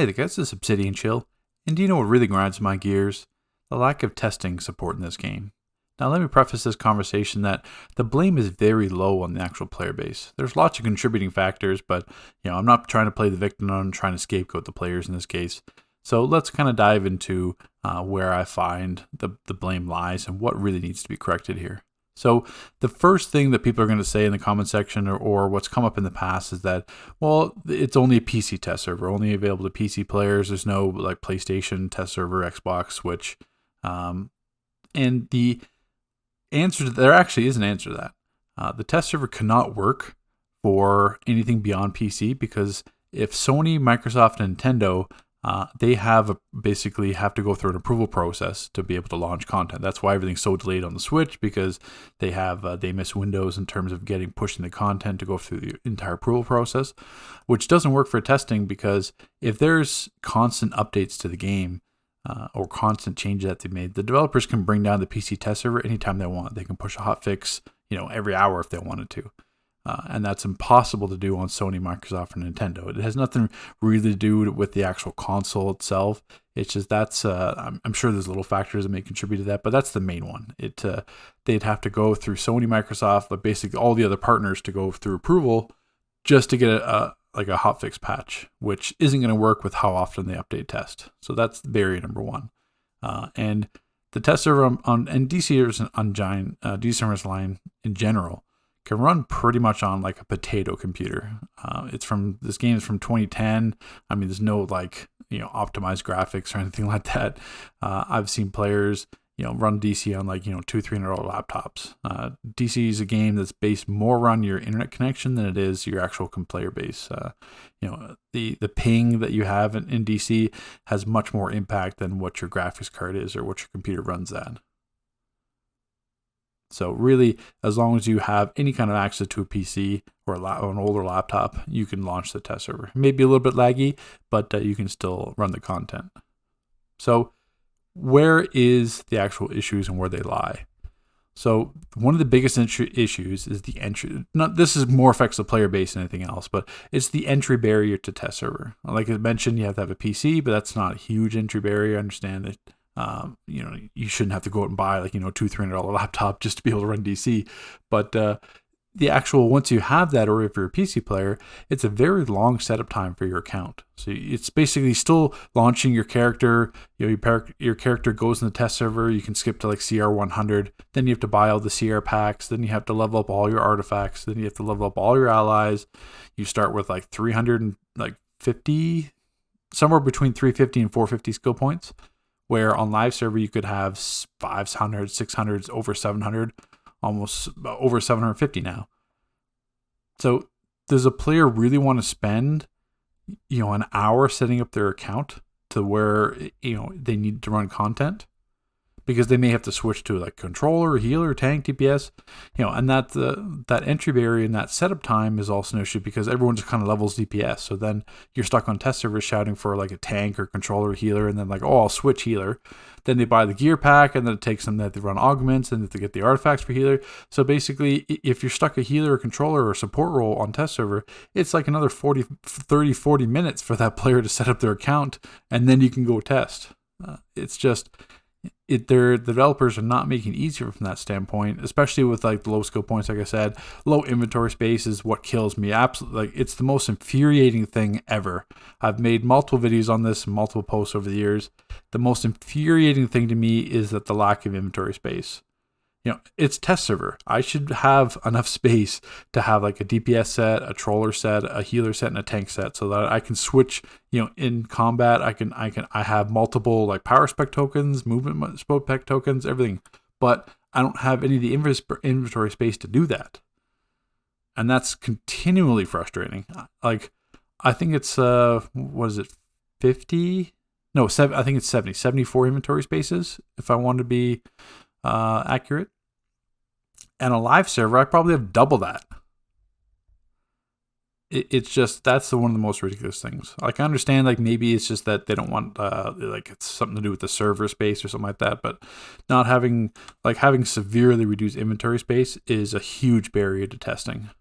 Hey, the guys is Obsidian Chill, and do you know what really grinds my gears? The lack of testing support in this game. Now, let me preface this conversation that the blame is very low on the actual player base. There's lots of contributing factors, but I'm not trying to play the victim. I'm trying to scapegoat the players in this case. So let's kind of dive into where I find the blame lies and what really needs to be corrected here. So the first thing that people are going to say in the comment section or what's come up in the past is that, well, it's only a PC test server, only available to PC players. There's no like PlayStation test server, Xbox, Switch. And the answer to there actually is an answer to that. The test server cannot work for anything beyond PC because if Sony, Microsoft, and Nintendo they basically have to go through an approval process to be able to launch content. That's why everything's so delayed on the Switch, because they miss windows in terms of pushing the content to go through the entire approval process, which doesn't work for testing because if there's constant updates to the game or constant changes that they made, the developers can bring down the PC test server anytime they want. They can push a hotfix, every hour if they wanted to. And that's impossible to do on Sony, Microsoft, and Nintendo. It has nothing really to do with the actual console itself. It's just I'm sure there's little factors that may contribute to that, but that's the main one. They'd have to go through Sony, Microsoft, but basically all the other partners to go through approval just to get a hotfix patch, which isn't going to work with how often they update test. So that's barrier number one. And the test server on DCUO line in general can run pretty much on like a potato computer. This game is from 2010. I mean, there's no optimized graphics or anything like that. I've seen players, run DC on $200-$300 laptops. DC is a game that's based more on your internet connection than it is your actual player base. The ping that you have in DC has much more impact than what your graphics card is or what your computer runs at. So really, as long as you have any kind of access to a PC or an older laptop, you can launch the test server. It may be a little bit laggy, but you can still run the content. So where is the actual issues and where they lie? So one of the biggest issues is the entry. This is more affects the player base than anything else, but it's the entry barrier to test server. Like I mentioned, you have to have a PC, but that's not a huge entry barrier. I understand that. You shouldn't have to go out and buy $200-$300 laptop just to be able to run DC. But the actual, once you have that, or if you're a PC player, it's a very long setup time for your account. So it's basically still launching your character. Your character goes in the test server. You can skip to CR 100. Then you have to buy all the CR packs. Then you have to level up all your artifacts. Then you have to level up all your allies. You start with 350, somewhere between 350 and 450 skill points. Where on live server you could have 500, 600, over 700, almost over 750 now. So does a player really want to spend, an hour setting up their account to where, they need to run content? Because they may have to switch to controller, healer, tank, DPS, and that entry barrier and that setup time is also an issue because everyone just kind of levels DPS. So then you're stuck on test servers shouting for a tank or controller healer, and then I'll switch healer. Then they buy the gear pack, and then it takes them that they run augments and they get the artifacts for healer. So basically, if you're stuck a healer or controller or support role on test server, it's another 40 minutes for that player to set up their account, and then you can go test. It's just... the developers are not making it easier from that standpoint, especially with the low skill points. Like I said, low inventory space is what kills me. Absolutely, it's the most infuriating thing ever. I've made multiple videos on this, multiple posts over the years. The most infuriating thing to me is that the lack of inventory space. It's test server. I should have enough space to have a DPS set, a troller set, a healer set, and a tank set, so that I can switch. In combat, I have multiple power spec tokens, movement spec tokens, everything. But I don't have any of the inventory space to do that, and that's continually frustrating. I think it's 50? No, I think it's 74 inventory spaces if I want to be accurate. And a live server, I probably have double that. It's just, that's one of the most ridiculous things. I understand maybe it's just that they don't want it's something to do with the server space or something like that, but not having severely reduced inventory space is a huge barrier to testing.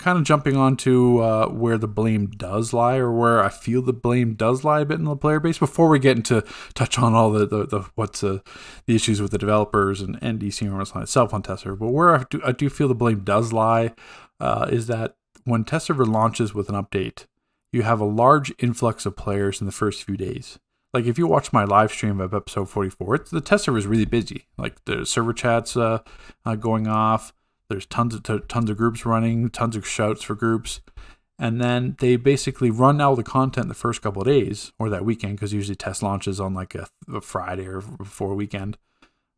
kind of jumping on to where the blame does lie, or where I feel the blame does lie a bit in the player base, before we get into touch on all the issues with the developers and DC itself on test server. But where I do feel the blame does lie is that when test server launches with an update, you have a large influx of players in the first few days. Like if you watch my live stream of episode 44, the test server is really busy. Like the server chats going off. There's tons of groups running, tons of shouts for groups. And then they basically run out the content the first couple of days or that weekend, because usually test launches on like a Friday or before a weekend.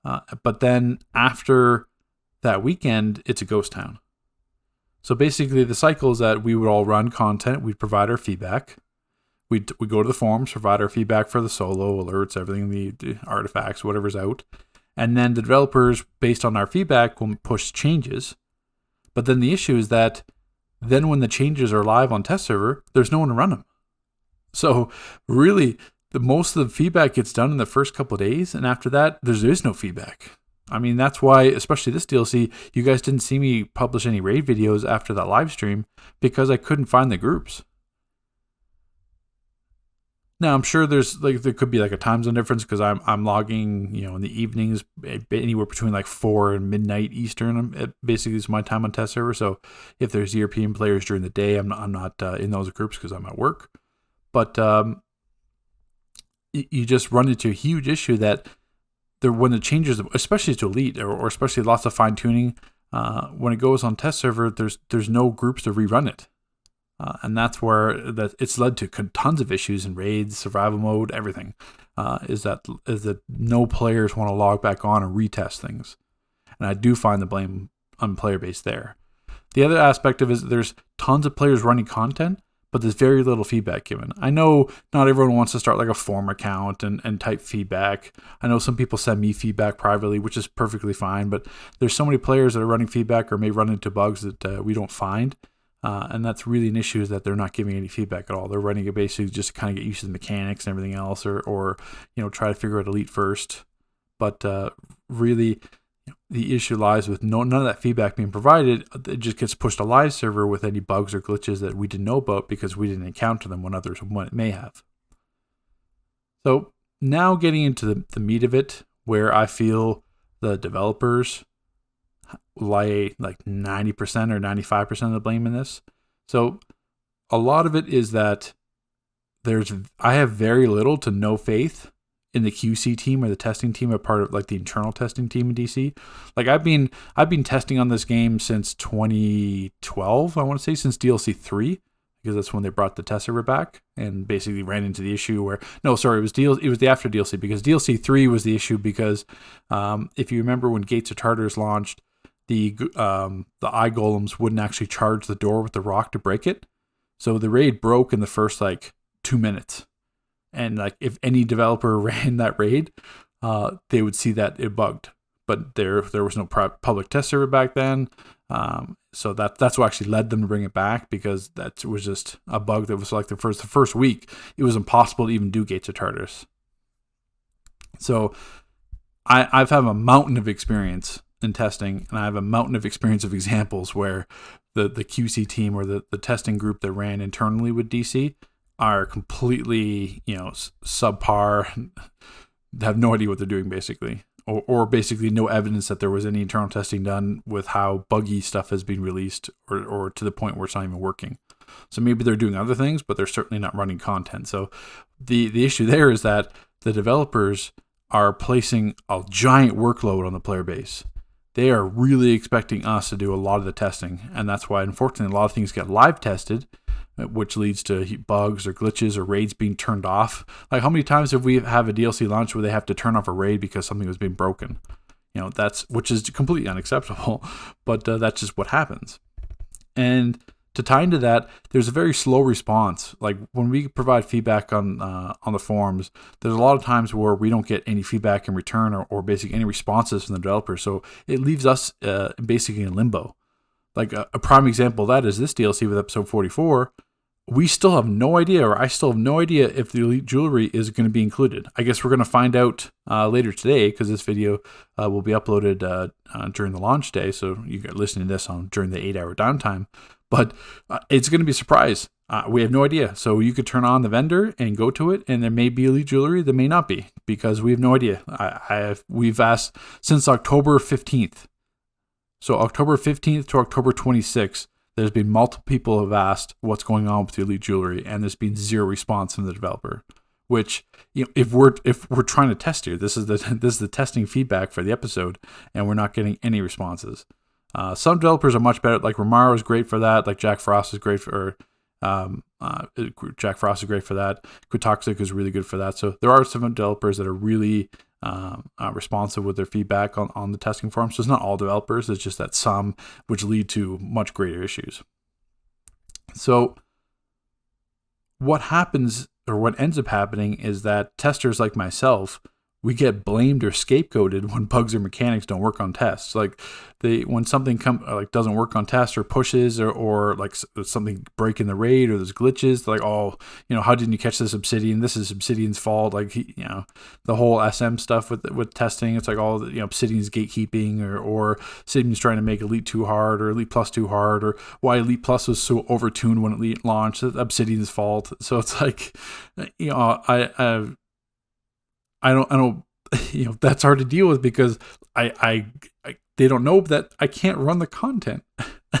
But then after that weekend, it's a ghost town. So basically the cycle is that we would all run content, we'd provide our feedback. We'd go to the forums, provide our feedback for the solo, alerts, everything, the artifacts, whatever's out. And then the developers, based on our feedback, will push changes. But then the issue is that then when the changes are live on test server, there's no one to run them. So really, most of the feedback gets done in the first couple of days. And after that, there is no feedback. I mean, that's why, especially this DLC, you guys didn't see me publish any raid videos after that live stream, because I couldn't find the groups. Now, I'm sure there could be like a time zone difference, because I'm logging, in the evenings, anywhere between like 4 and midnight Eastern. It basically is my time on test server. So if there's European players during the day, I'm not in those groups because I'm at work. But you just run into a huge issue that when the changes, especially to Elite or especially lots of fine tuning, when it goes on test server, there's no groups to rerun it. And that's where it's led to tons of issues in raids, survival mode, everything. Is that no players want to log back on and retest things, and I do find the blame on player base there. The other aspect of it is there's tons of players running content, but there's very little feedback given. I know not everyone wants to start like a forum account and type feedback. I know some people send me feedback privately, which is perfectly fine. But there's so many players that are running feedback or may run into bugs that we don't find. And that's really an issue, is that they're not giving any feedback at all. They're running it basically just to kind of get used to the mechanics and everything else, or try to figure out Elite first. But really, the issue lies with none of that feedback being provided. It just gets pushed to live server with any bugs or glitches that we didn't know about because we didn't encounter them when others may have. So now getting into the meat of it, where I feel the developers lay like 90% or 95% of the blame in this. So a lot of it is that I have very little to no faith in the QC team or the testing team, a part of like the internal testing team in DC. Like I've been testing on this game since 2012, I want to say, since DLC 3, because that's when they brought the test server back, and basically ran into the issue where, it was the after DLC, because DLC 3 was the issue because if you remember when Gates of Tartarus launched, the eye golems wouldn't actually charge the door with the rock to break it. So the raid broke in the first like 2 minutes. And like if any developer ran that raid, they would see that it bugged. But there was no public test server back then. So that's what actually led them to bring it back, because that was just a bug that was like the first week, it was impossible to even do Gates of Tartarus. So I've had a mountain of experience in testing, and I have a mountain of experience of examples where the QC team or the testing group that ran internally with DC are completely, subpar, have no idea what they're doing basically, or basically no evidence that there was any internal testing done with how buggy stuff has been released, or to the point where it's not even working. So maybe they're doing other things, but they're certainly not running content. So the issue there is that the developers are placing a giant workload on the player base. They are really expecting us to do a lot of the testing, and that's why, unfortunately, a lot of things get live tested, which leads to bugs or glitches or raids being turned off. Like, how many times have we have a DLC launch where they have to turn off a raid because something was being broken? Which is completely unacceptable, but that's just what happens. And to tie into that, there's a very slow response. Like when we provide feedback on the forums, there's a lot of times where we don't get any feedback in return, or basically any responses from the developers. So it leaves us basically in limbo. Like a prime example of that is this DLC with episode 44. We still have no idea, or I still have no idea, if the Elite Jewelry is going to be included. I guess we're going to find out later today, because this video will be uploaded during the launch day. So you guys listening to this during the 8-hour downtime. but it's going to be a surprise. We have no idea. So you could turn on the vendor and go to it, and there may be elite jewelry, there may not be, because we have no idea. We've asked since October 15th. So October 15th to October 26th, there's been multiple people have asked what's going on with the elite jewelry, and there's been zero response from the developer. Which, if we're trying to test here, this is the testing feedback for the episode, and we're not getting any responses. Some developers are much better. Like Romaro is great for that. Like Jack Frost is great for. Jack Frost is great for that. Quitoxic is really good for that. So there are some developers that are really responsive with their feedback on the testing forum. So it's not all developers. It's just that some, which lead to much greater issues. So what happens, or what ends up happening, is that testers like myself, we get blamed or scapegoated when bugs or mechanics don't work on tests. Like when something doesn't work on tests or pushes or like something breaking the raid or there's glitches, like, oh, how didn't you catch this Obsidian? This is Obsidian's fault. Like, the whole SM stuff with testing, it's like all Obsidian's gatekeeping or Obsidian's trying to make Elite too hard or Elite Plus too hard, or why Elite Plus was so overtuned when Elite launched. It's Obsidian's fault. So it's like, I don't, that's hard to deal with, because they don't know that I can't run the content.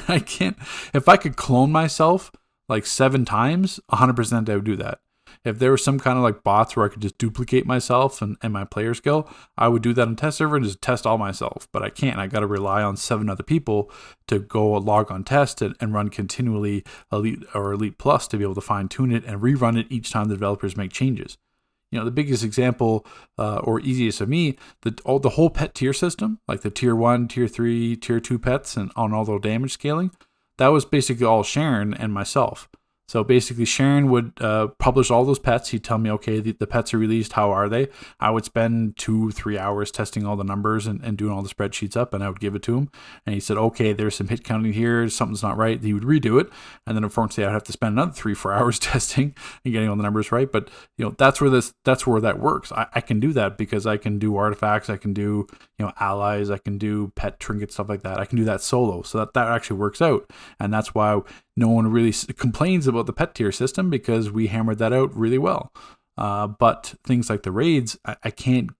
I can't, if I could clone myself like 7 times, 100% I would do that. If there was some kind of like bots where I could just duplicate myself and my player skill, I would do that on test server and just test all myself, but I can't. I got to rely on 7 other people to go log on test and run continually Elite or Elite Plus to be able to fine tune it and rerun it each time the developers make changes. The biggest example, or easiest of me, the whole pet tier system, like the tier 1, tier 3, tier 2 pets, and on all the damage scaling, that was basically all Sharon and myself. So basically, Sharon would publish all those pets. He'd tell me, okay, the pets are released. How are they? I would spend 2-3 hours testing all the numbers and doing all the spreadsheets up, and I would give it to him. And he said, okay, there's some hit counting here. Something's not right. He would redo it. And then, unfortunately, I'd have to spend another 3-4 hours testing and getting all the numbers right. But, that's where that works. I can do that because I can do artifacts. I can do, allies. I can do pet trinkets, stuff like that. I can do that solo. So that actually works out. And that's why no one really complains about the pet tier system, because we hammered that out really well. But things like the raids, I can't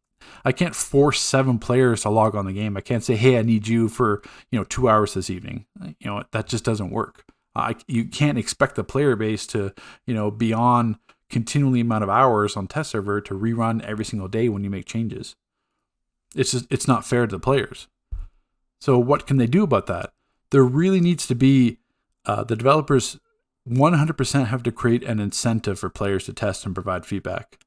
force 7 players to log on the game. I can't say, hey, I need you for 2 hours this evening. That just doesn't work. You can't expect the player base to be on continually amount of hours on test server to rerun every single day when you make changes. It's not fair to the players. So what can they do about that? There really needs to be the developers 100% have to create an incentive for players to test and provide feedback.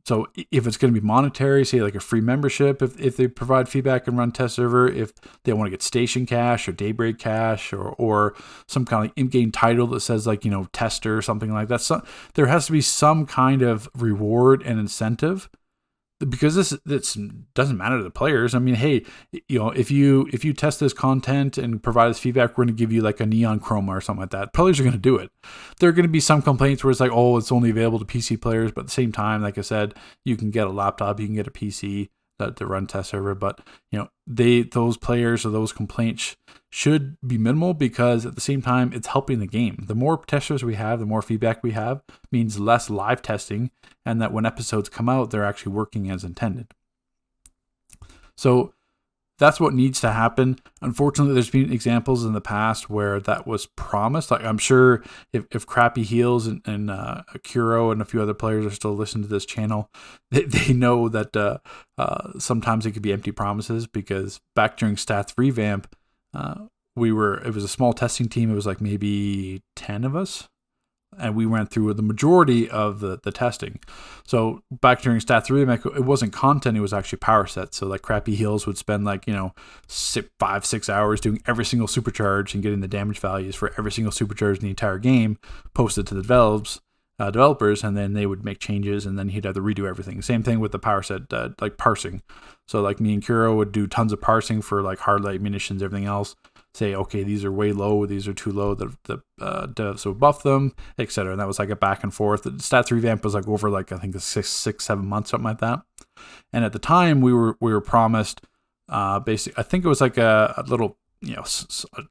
So if it's going to be monetary, say like a free membership, if they provide feedback and run test server, if they want to get station cash or daybreak cash or some kind of in-game title that says like, tester or something like that. So there has to be some kind of reward and incentive, because this doesn't matter to the players. I mean, hey, if you test this content and provide us feedback, we're going to give you like a neon chroma or something like that. Players are going to do it. There are going to be some complaints where it's like, oh, it's only available to PC players, but at the same time, like I said, you can get a laptop, you can get a PC to run test server, but those players or those complaints should be minimal, because at the same time, it's helping the game. The more testers we have, the more feedback we have, means less live testing, and that when episodes come out, they're actually working as intended. So that's what needs to happen. Unfortunately, there's been examples in the past where that was promised. Like, I'm sure if Crappy Heels and Kuro and a few other players are still listening to this channel, they know that sometimes it could be empty promises, because back during Stats Revamp, it was a small testing team. It was like maybe 10 of us. And we went through the majority of the testing. So back during Stats 3, it wasn't content, it was actually power sets. So like Crappy Heels would spend like, 5-6 hours doing every single supercharge and getting the damage values for every single supercharge in the entire game posted to the developers, and then they would make changes, and then he'd have to redo everything. Same thing with the power set, like parsing. So like me and Kuro would do tons of parsing for like hard light munitions, everything else. Say, okay, these are way low, these are too low, the devs would buff them, etc. And that was like a back and forth. The Stats Revamp was like over like, I think 6-7 months, something like that. And at the time we were promised basically, I think it was like a little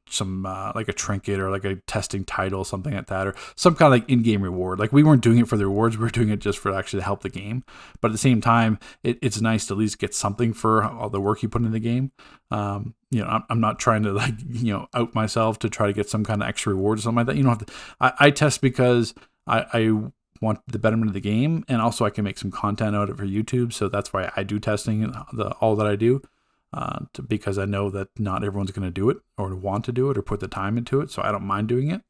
some like a trinket or like a testing title, something like that, or some kind of like in-game reward. Like we weren't doing it for the rewards, we were doing it just for actually to help the game. But at the same time, it's nice to at least get something for all the work you put in the game. I'm not trying to like out myself to try to get some kind of extra reward or something like that. You don't have to. I test because I want the betterment of the game, and also I can make some content out of it for YouTube. So that's why I do testing and all that I do. Because I know that not everyone's going to do it or want to do it or put the time into it, so I don't mind doing it.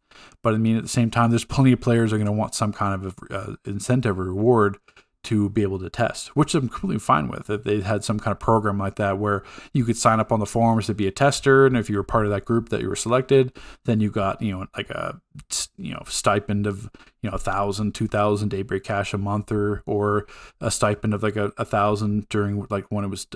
But I mean, at the same time, there's plenty of players that are going to want some kind of incentive or reward to be able to test, which I'm completely fine with. If they had some kind of program like that where you could sign up on the forums to be a tester, and if you were part of that group that you were selected, then you got like a stipend of 1,000, 2,000 Daybreak cash a month, or a stipend of like 1,000 during like when it was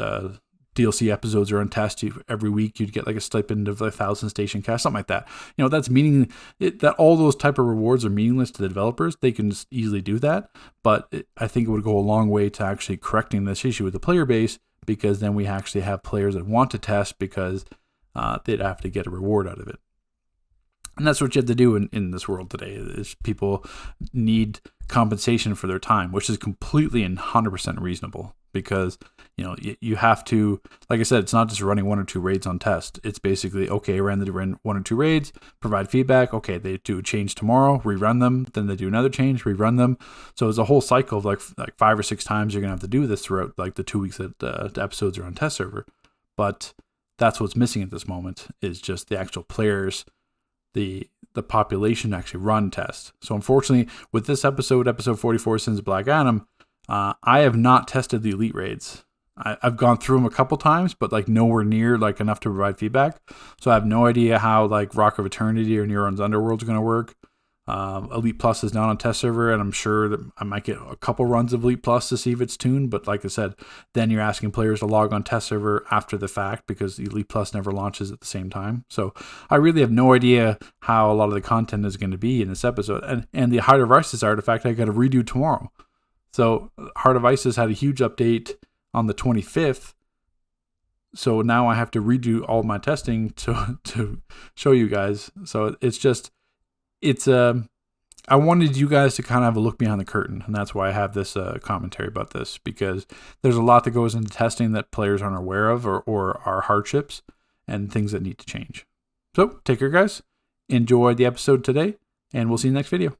DLC episodes are on test. Every week you'd get like a stipend of 1,000 station cash, something like that. That's meaning that all those type of rewards are meaningless to the developers. They can just easily do that, but I think it would go a long way to actually correcting this issue with the player base, because then we actually have players that want to test because they'd have to get a reward out of it. And that's what you have to do in this world today, is people need compensation for their time, which is completely and 100% reasonable, because you have to, like I said, it's not just running 1 or 2 raids on test. It's basically, okay, ran 1 or 2 raids, provide feedback. Okay, they do a change tomorrow, rerun them. Then they do another change, rerun them. So it's a whole cycle of like 5 or 6 times you're gonna have to do this throughout like the 2 weeks that the episodes are on test server. But that's what's missing at this moment, is just the actual players, the population to actually run tests. So unfortunately, with this episode 44, Sins of Black Adam, I have not tested the elite raids. I've gone through them a couple times, but like nowhere near like enough to provide feedback. So I have no idea how like Rock of Eternity or Neuron's Underworld is going to work. Elite Plus is not on test server, and I'm sure that I might get a couple runs of Elite Plus to see if it's tuned. But like I said, then you're asking players to log on test server after the fact, because Elite Plus never launches at the same time. So I really have no idea how a lot of the content is going to be in this episode. And the Heart of Isis artifact I got to redo tomorrow. So Heart of Isis had a huge update on the 25th. So now I have to redo all my testing to show you guys. So I wanted you guys to kind of have a look behind the curtain, and that's why I have this commentary about this, because there's a lot that goes into testing that players aren't aware of, or are hardships and things that need to change. So take care, guys. Enjoy the episode today, and we'll see you in the next video.